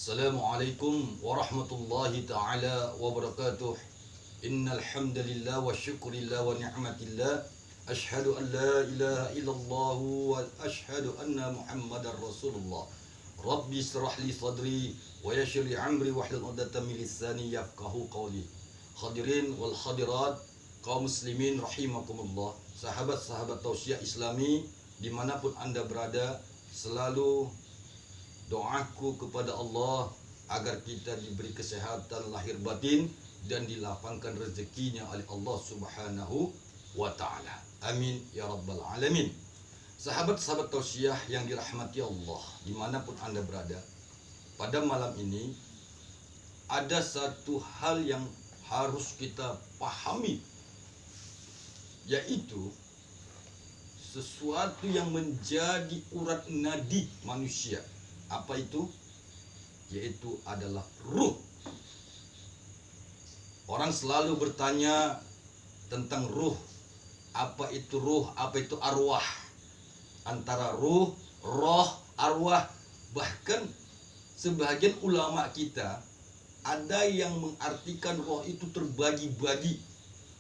Assalamualaikum warahmatullahi ta'ala wabarakatuh. Innal hamdalillah wa syukrillah wa ni'matillah. Ashhadu an la ilaha illallah wa ashhadu anna Muhammadar Rasulullah. Rabbi israh li sadri wa yassir li amri wahlul 'uqdatam min lisani yafqahu qawli. Hadirin wal hadirat, kaum muslimin rahimakumullah. Sahabat-sahabat tausiah Islami dimanapun Anda berada, selalu doaku kepada Allah agar kita diberi kesehatan lahir batin dan dilapangkan rezekinya oleh Allah Subhanahu wa taala. Amin ya rabbal alamin. Sahabat-sahabat tausiah yang dirahmati Allah dimanapun Anda berada, pada malam ini ada satu hal yang harus kita pahami, yaitu sesuatu yang menjadi urat nadi manusia. Apa itu? Yaitu adalah ruh. Orang selalu bertanya tentang ruh. Apa itu ruh? Apa itu arwah? Antara ruh, roh, arwah. Bahkan sebagian ulama kita ada yang mengartikan roh itu terbagi-bagi.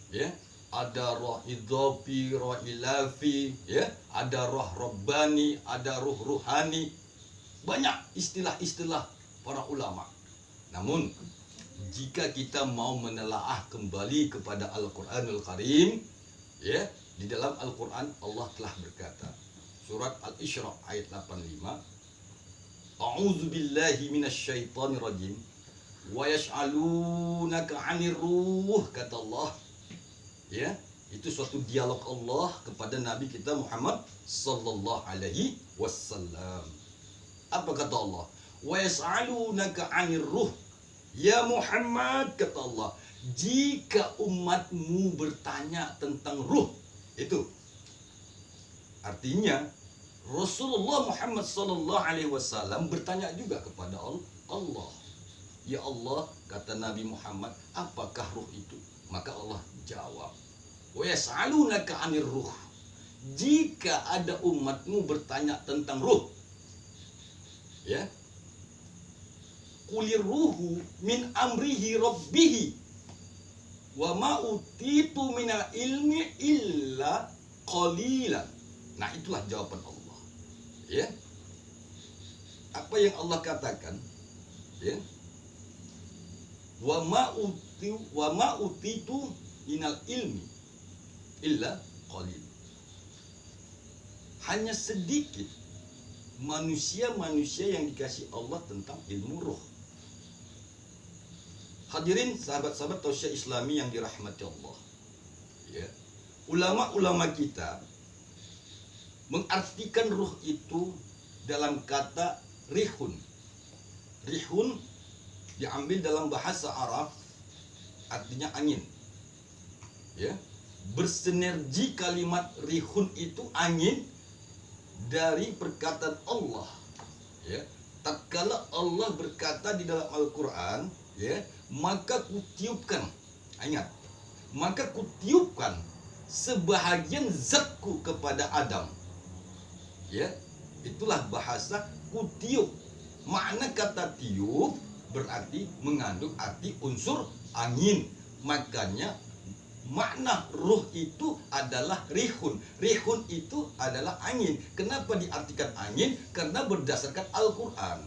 Ya, ada roh idhofi, roh ilafi, ya, ada roh rabbani, ada ruh ruhani. Banyak istilah-istilah para ulama. Namun jika kita mau menelaah kembali kepada Al-Qur'anul Karim, ya, di dalam Al-Qur'an Allah telah berkata, surat Al-Isra ayat 85, A'udzu billahi minasyaitonir rajim wa yas'alunaka 'anir ruh, kata Allah. Ya, itu suatu dialog Allah kepada Nabi kita Muhammad sallallahu alaihi wasallam. Apa kata Allah? Wa yas'alunaka 'anir ruh. Ya Muhammad, kata Allah, jika umatmu bertanya tentang ruh, itu artinya Rasulullah Muhammad sallallahu alaihi wasallam bertanya juga kepada Allah. Ya Allah, kata Nabi Muhammad, apakah ruh itu? Maka Allah jawab, wa yas'alunaka 'anir ruh. Jika ada umatmu bertanya tentang ruh, ya, kulir ruhu min amrihi rabbihi wa ma utitu minal ilmi illa qalilan. Nah, itulah jawaban Allah. Ya, apa yang Allah katakan, ya, wa ma utitu minal ilmi illa qalil. Hanya sedikit manusia-manusia yang dikasih Allah tentang ilmu ruh. Hadirin sahabat-sahabat tausiah Islami yang dirahmati Allah, ya, ulama-ulama kita mengartikan ruh itu dalam kata rihun. Rihun diambil dalam bahasa Arab, artinya angin. Ya, bersinergi kalimat rihun itu angin dari perkataan Allah. Ya, tatkala Allah berkata di dalam Al-Qur'an, ya, maka kutiupkan, ingat, maka kutiupkan sebahagian zatku kepada Adam. Ya, itulah bahasa kutiup. Makna kata tiup berarti mengandung arti unsur angin. Makanya makna ruh itu adalah rihun. Rihun itu adalah angin. Kenapa diartikan angin? Karena berdasarkan Al-Quran,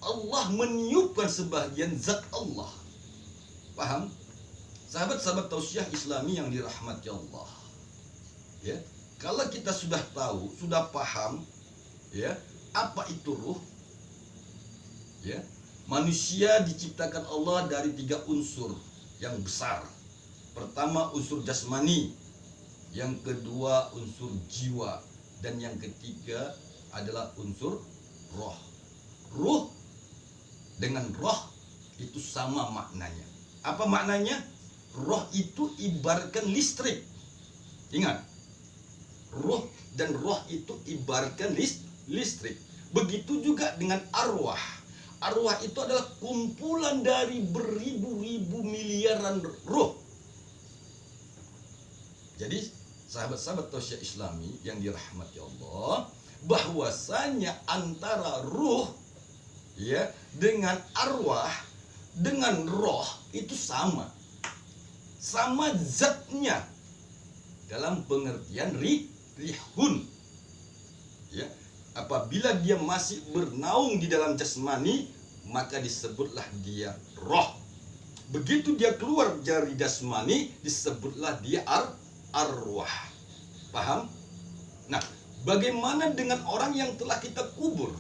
Allah meniupkan sebagian zat Allah. Paham? Sahabat-sahabat tausiah Islami yang dirahmati Allah, ya, kalau kita sudah tahu, sudah paham, ya, apa itu ruh, ya, manusia diciptakan Allah dari 3 unsur yang besar. Pertama unsur jasmani, yang kedua unsur jiwa, dan yang ketiga adalah unsur roh. Ruh dengan roh itu sama maknanya. Apa maknanya? Roh itu ibaratkan listrik. Ingat, ruh dan roh itu ibaratkan listrik. Begitu juga dengan arwah. Arwah itu adalah kumpulan dari beribu-ribu miliaran ruh. Jadi sahabat-sahabat tausiah Islami yang dirahmati Allah, bahwasanya antara ruh, ya, dengan arwah, dengan roh itu sama. Sama zatnya. Dalam pengertian rihun. Ya, apabila dia masih bernaung di dalam jasmani, maka disebutlah dia roh. Begitu dia keluar dari jasmani, disebutlah dia arwah. Paham? Nah, bagaimana dengan orang yang telah kita kubur?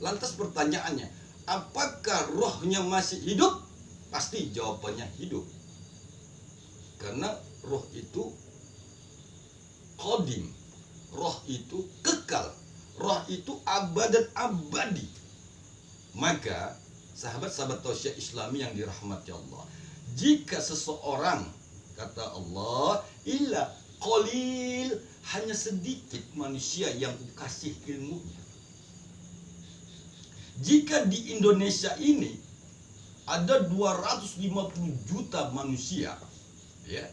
Lantas pertanyaannya, apakah rohnya masih hidup? Pasti jawabannya hidup. Karena roh itu qadim. Roh itu kekal. Roh itu abad dan abadi. Maka sahabat-sahabat tausiah Islami yang dirahmati Allah, jika seseorang, kata Allah, illa qalil, hanya sedikit manusia yang kasih ilmunya. Jika di Indonesia ini ada 250 juta manusia, ya,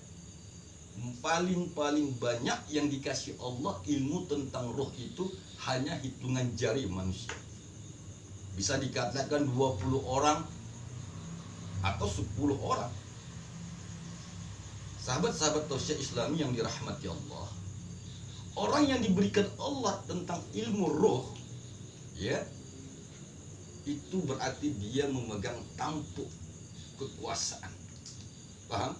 paling banyak yang dikasih Allah ilmu tentang roh itu hanya hitungan jari manusia. Bisa dikatakan 20 orang atau 10 orang. Sahabat-sahabat tausiah Islami yang dirahmati Allah, orang yang diberikan Allah tentang ilmu roh, ya, itu berarti dia memegang tampuk kekuasaan. Paham?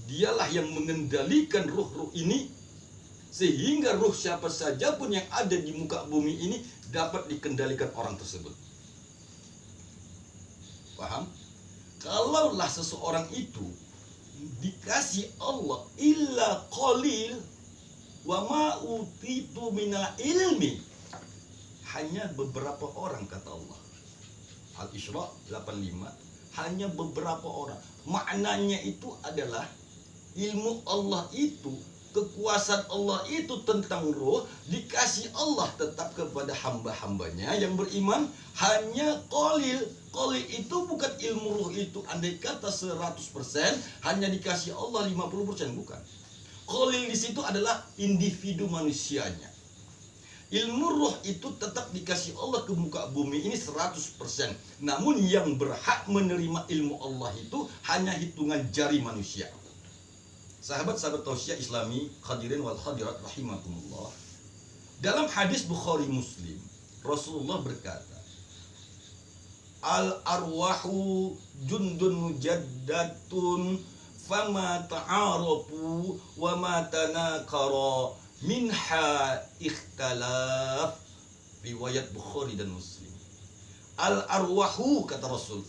Dialah yang mengendalikan roh-roh ini, sehingga roh siapa saja pun yang ada di muka bumi ini dapat dikendalikan orang tersebut. Paham? Kalaulah seseorang itu dikasih Allah illa qalil wa ma utitu minal ilmi, hanya beberapa orang, kata Allah. Al-Isra 85, hanya beberapa orang. Maknanya itu adalah ilmu Allah itu, kekuasaan Allah itu tentang roh dikasih Allah tetap kepada hamba-hambanya yang beriman hanya qalil. Qalil itu bukan ilmu roh itu andai kata 100% hanya dikasih Allah 50%, bukan. Qalil di situ adalah individu manusianya. Ilmu roh itu tetap dikasih Allah ke muka bumi ini 100%. Namun yang berhak menerima ilmu Allah itu hanya hitungan jari manusia. Sahabat-sahabat tausiah Islami, hadirin wal hadirat rahimakumullah. Dalam hadis Bukhari Muslim, Rasulullah berkata, al-arwahu jundun mujaddatun fama ta'arafu wa ma tanakara minha ikhtalaf. Riwayat Bukhari dan Muslim. Al-arwahu, kata Rasul,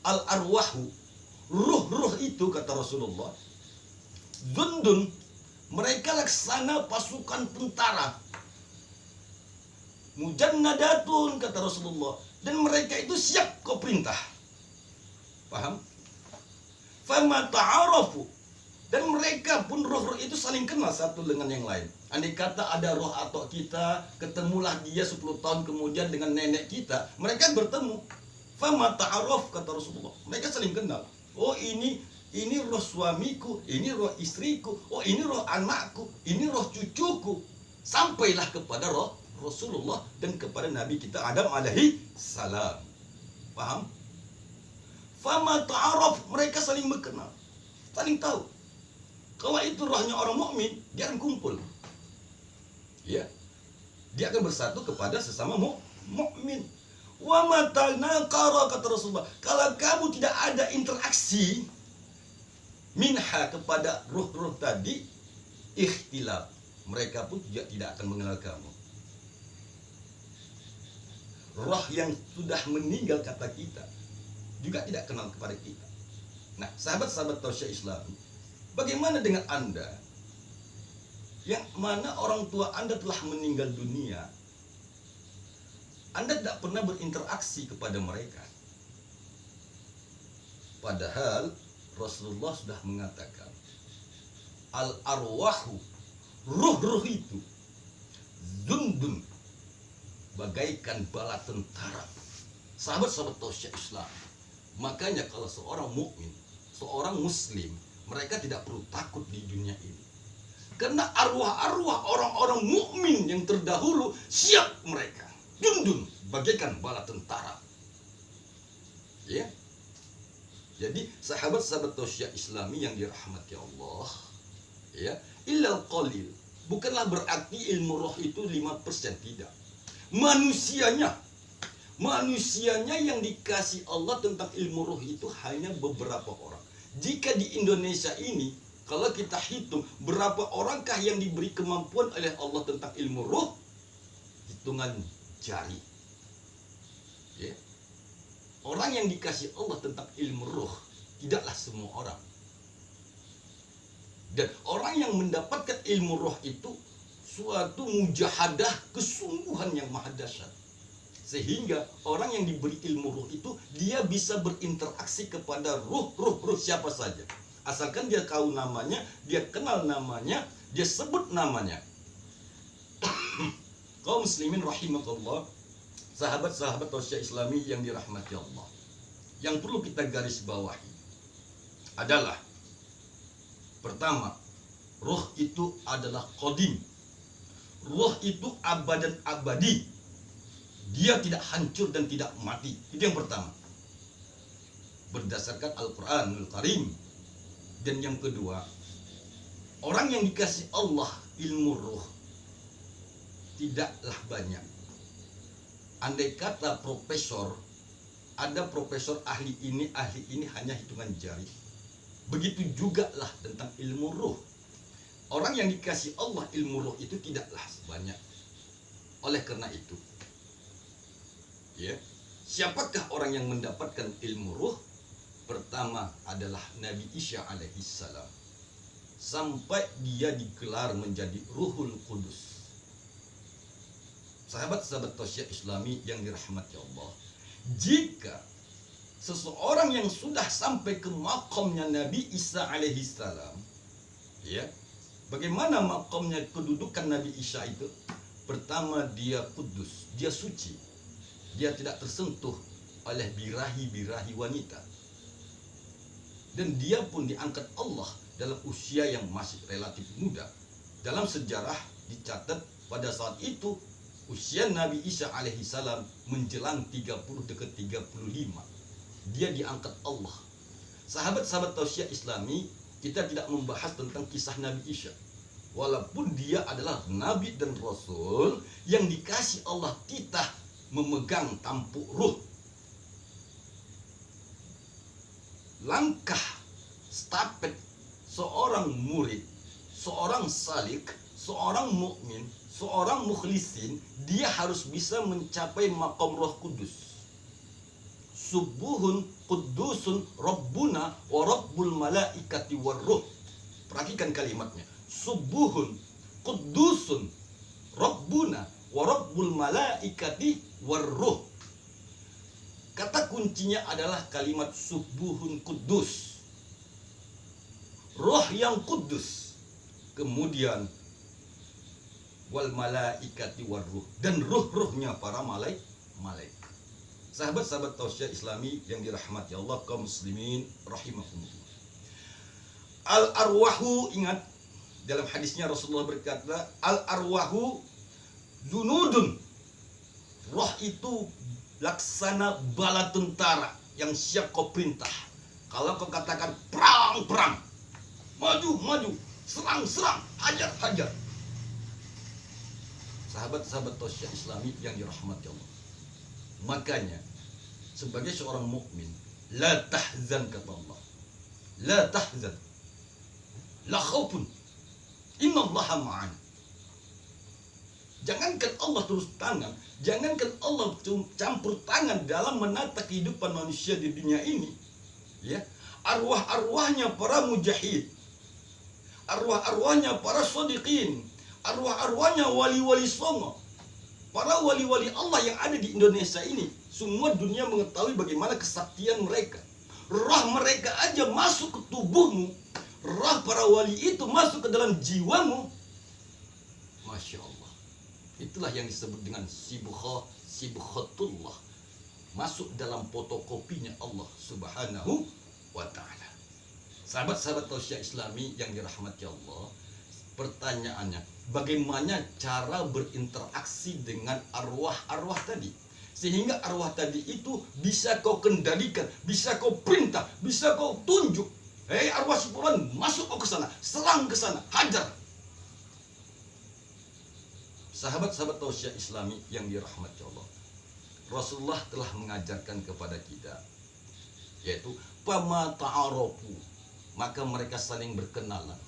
al-arwahu, ruh-ruh itu, kata Rasulullah, jundun, mereka laksana pasukan tentara, mujannadatun, kata Rasulullah, dan mereka itu siap kau perintah. Paham? Fama ta'arafu, dan mereka pun roh-roh itu saling kenal satu dengan yang lain. Andai kata ada roh atau kita, ketemulah dia 10 tahun kemudian dengan nenek kita, mereka bertemu. Fama ta'araf, kata Rasulullah, mereka saling kenal. Oh, ini roh suamiku, ini roh istriku, oh ini roh anakku, ini roh cucuku. Sampailah kepada roh Rasulullah dan kepada Nabi kita Adam alaihi salam. Paham? Fama ta'araf, mereka saling mengenal, saling tahu. Kalau itu rohnya orang mukmin, dia akan kumpul. Ya. Dia akan bersatu kepada sesama mukmin. Wa matanaqara, kata Rasulullah, kalau kamu tidak ada interaksi minha kepada ruh-ruh tadi, ikhtilaf, mereka pun juga tidak akan mengenal kamu. Roh yang sudah meninggal, kata kita, juga tidak kenal kepada kita. Nah, sahabat-sahabat tausiah Islam, bagaimana dengan Anda yang mana orang tua Anda telah meninggal dunia? Anda tidak pernah berinteraksi kepada mereka. Padahal Rasulullah sudah mengatakan, al-arwahu, ruh-ruh itu, jundun, bagaikan bala tentara. Sahabat-sahabat tausiah Islam, makanya kalau seorang mukmin, seorang muslim, mereka tidak perlu takut di dunia ini. Karena arwah-arwah orang-orang mukmin yang terdahulu siap mereka. jundun, bagaikan bala tentara. Ya. Jadi sahabat-sahabat tausiah Islami yang dirahmati Allah, ya, illal qalil, bukanlah berarti ilmu roh itu 5%, tidak. Manusianya yang dikasih Allah tentang ilmu roh itu hanya beberapa orang. Jika di Indonesia ini, kalau kita hitung berapa orangkah yang diberi kemampuan oleh Allah tentang ilmu roh, hitungan jari. Ya. Orang yang dikasih Allah tentang ilmu roh tidaklah semua orang. Dan orang yang mendapatkan ilmu roh itu suatu mujahadah, kesungguhan yang maha dahsyat. Sehingga orang yang diberi ilmu roh itu dia bisa berinteraksi kepada roh siapa saja. Asalkan dia tahu namanya, dia kenal namanya, dia sebut namanya. Kaum muslimin rahimakallah, sahabat-sahabat tausiah Islami yang dirahmati Allah, yang perlu kita garis bawahi adalah pertama, roh itu adalah qadim. Roh itu abad dan abadi. Dia tidak hancur dan tidak mati. Itu yang pertama, berdasarkan Al-Quranul Karim. Dan yang kedua, orang yang dikasih Allah ilmu roh tidaklah banyak. Andai kata profesor, ada profesor ahli ini hanya hitungan jari. Begitu juga lah tentang ilmu roh. Orang yang dikasih Allah ilmu roh itu tidaklah banyak. Oleh karena itu, ya, siapakah orang yang mendapatkan ilmu roh? Pertama adalah Nabi Isa alaihissalam, sampai dia digelar menjadi Ruhul Qudus. Sahabat-sahabat tausiah Islami yang dirahmati Allah, jika seseorang yang sudah sampai ke makamnya Nabi Isa alaihissalam, ya, bagaimana makamnya, kedudukan Nabi Isa itu? Pertama, dia kudus, dia suci, dia tidak tersentuh oleh birahi-birahi wanita. Dan dia pun diangkat Allah dalam usia yang masih relatif muda. Dalam sejarah dicatat pada saat itu usia Nabi Isa alaihissalam menjelang 30 dekat 35. Dia diangkat Allah. Sahabat-sahabat tausiah Islami, kita tidak membahas tentang kisah Nabi Isa. Walaupun dia adalah Nabi dan Rasul yang dikasih Allah titah memegang tampuk ruh. Langkah stafet seorang murid, seorang salik, seorang mukmin, seorang mukhlisin, dia harus bisa mencapai maqam Roh Kudus. Subuhun qudusun rabbuna wa rabbul malaikati warruh. Perhatikan kalimatnya. Subuhun qudusun rabbuna wa rabbul malaikati warruh. Kata kuncinya adalah kalimat subuhun kudus. Roh yang kudus. Kemudian wal malaikati warruh, dan ruh-ruhnya para malaikat. Sahabat-sahabat tausiah Islami yang dirahmati Allah, kaum muslimin rahimakumullah. Al arwahu, ingat dalam hadisnya Rasulullah berkata, al arwahu junudun. Roh itu laksana bala tentara yang siap kau perintah. Kalau kau katakan perang, perang, maju, serang, hajar. Sahabat-sahabat tausiah Islami yang dirahmati Allah, makanya sebagai seorang mukmin, la tahzan, kata Allah, la tahzan, la khaufun, innallaha ma'ana. Jangankan Allah terus tangan, jangankan Allah campur tangan dalam menata kehidupan manusia di dunia ini, ya, arwah-arwahnya para mujahid, arwah-arwahnya para shodiqin, arwah-arwahnya wali-wali songo, para wali-wali Allah yang ada di Indonesia ini, semua dunia mengetahui bagaimana kesaktian mereka. Roh mereka aja masuk ke tubuhmu, roh para wali itu masuk ke dalam jiwamu. Masya Allah. Itulah yang disebut dengan sibghatullah, masuk dalam fotokopinya Allah subhanahu wa ta'ala. Sahabat-sahabat tausiah Islami yang dirahmati Allah, pertanyaannya, bagaimana cara berinteraksi dengan arwah-arwah tadi. Sehingga arwah tadi itu bisa kau kendalikan, bisa kau perintah, bisa kau tunjuk. Hei arwah si fulan, masuk kau ke sana, serang ke sana, hajar. Sahabat-sahabat tausiah Islami yang dirahmati Allah, Rasulullah telah mengajarkan kepada kita, yaitu fama ta'arafu, maka mereka saling berkenalan.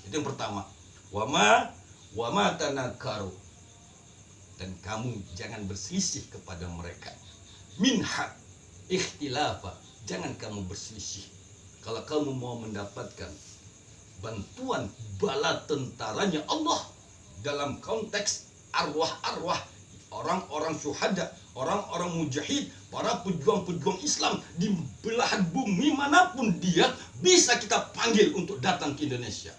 Itu yang pertama. Wama tanakaru, dan kamu jangan berselisih kepada mereka. Minha ikhtilafa, jangan kamu berselisih. Kalau kamu mau mendapatkan bantuan bala tentaranya Allah dalam konteks arwah-arwah, orang-orang syuhada, orang-orang mujahid, para pejuang-pejuang Islam di belahan bumi manapun dia, bisa kita panggil untuk datang ke Indonesia.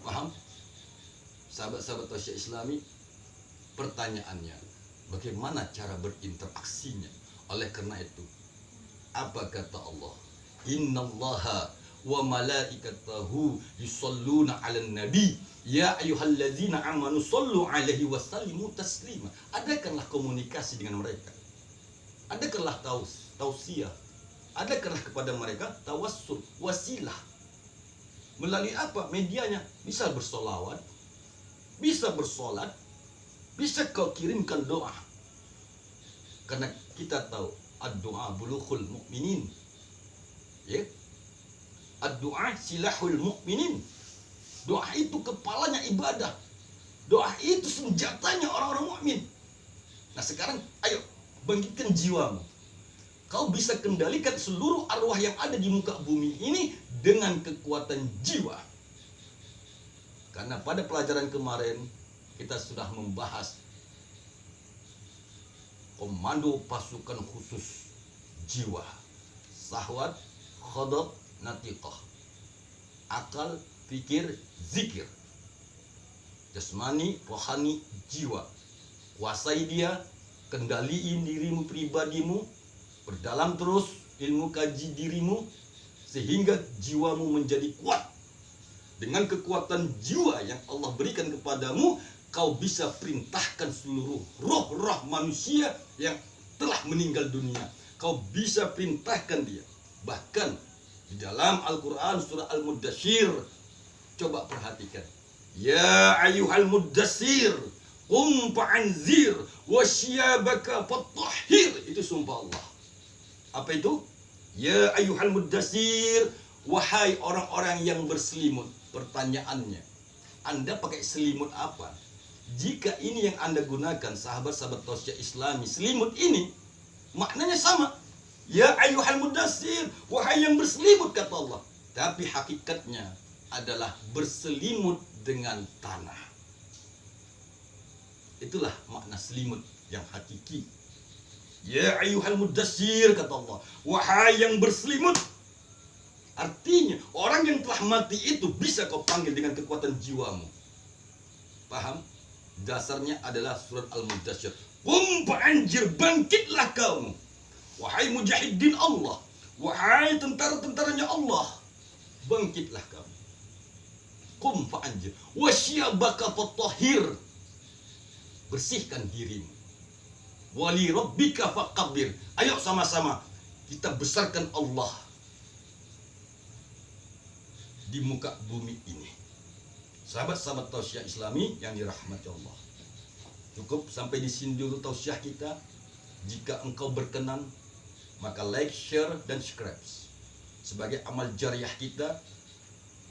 Paham? Sahabat-sahabat tausiah Islami, pertanyaannya, bagaimana cara berinteraksinya? Oleh karena itu, apa kata Allah? Innallaha wa malaikatahu yusalluna 'alan nabi ya ayyuhalladzina amanu sallu 'alaihi wa sallimu taslima. Adakanlah komunikasi dengan mereka. Adakanlah tausiah. Adakanlah kepada mereka tawassul, wasilah. Melalui apa? Medianya. Bisa bersolawat, bisa bersolat, bisa kau kirimkan doa. Karena kita tahu ad-du'a bulughul mu'minin. Ya. Ad-du'a silahul mu'minin. Doa itu kepalanya ibadah. Doa itu senjatanya orang-orang mukmin. Nah sekarang ayo bangkitkan jiwamu. Kau bisa kendalikan seluruh arwah yang ada di muka bumi ini dengan kekuatan jiwa. Karena pada pelajaran kemarin kita sudah membahas komando pasukan khusus jiwa, syahwat, khadab, natiqah, akal, fikir, zikir, jasmani, rohani, jiwa. Kuasai dia, kendaliin dirimu pribadimu, berdalam terus ilmu kaji dirimu sehingga jiwamu menjadi kuat. Dengan kekuatan jiwa yang Allah berikan kepadamu, kau bisa perintahkan seluruh roh-roh manusia yang telah meninggal dunia. Kau bisa perintahkan dia. Bahkan di dalam Al-Quran surah Al-Muddatsir, coba perhatikan. Ya ayyuhal muddatsir, qum fa'anzir, wasyiyabaka fatahhir. Itu sumpah Allah. Apa itu? Ya ayyuhal muddatsir, wahai orang-orang yang berselimut. Pertanyaannya, Anda pakai selimut apa? Jika ini yang Anda gunakan, sahabat-sahabat tausiah Islami, selimut ini maknanya sama. Ya ayyuhal muddatsir, wahai yang berselimut, kata Allah. Tapi hakikatnya adalah berselimut dengan tanah. Itulah makna selimut yang hakiki. Ya ayyuhal muddatsir, kata Allah, wahai yang berselimut. Artinya orang yang telah mati itu bisa kau panggil dengan kekuatan jiwamu. Paham? Dasarnya adalah surat Al-Muddatsir. Qum fa'anzir, bangkitlah kamu. Wahai mujahidin Allah, wahai tentara-tentaranya Allah, bangkitlah kamu. Qum fa'anzir, wasyiyabaka fatahhir, bersihkan dirimu. Wali rabbika fakabbir, ayo sama-sama kita besarkan Allah di muka bumi ini. Sahabat-sahabat tausiah Islami yang dirahmati Allah, cukup sampai di sini dulu tausiah kita. Jika engkau berkenan, maka like, share, dan subscribe sebagai amal jariah kita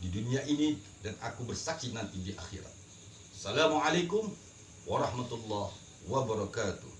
di dunia ini, dan aku bersaksi nanti di akhirat. Assalamualaikum warahmatullahi wabarakatuh.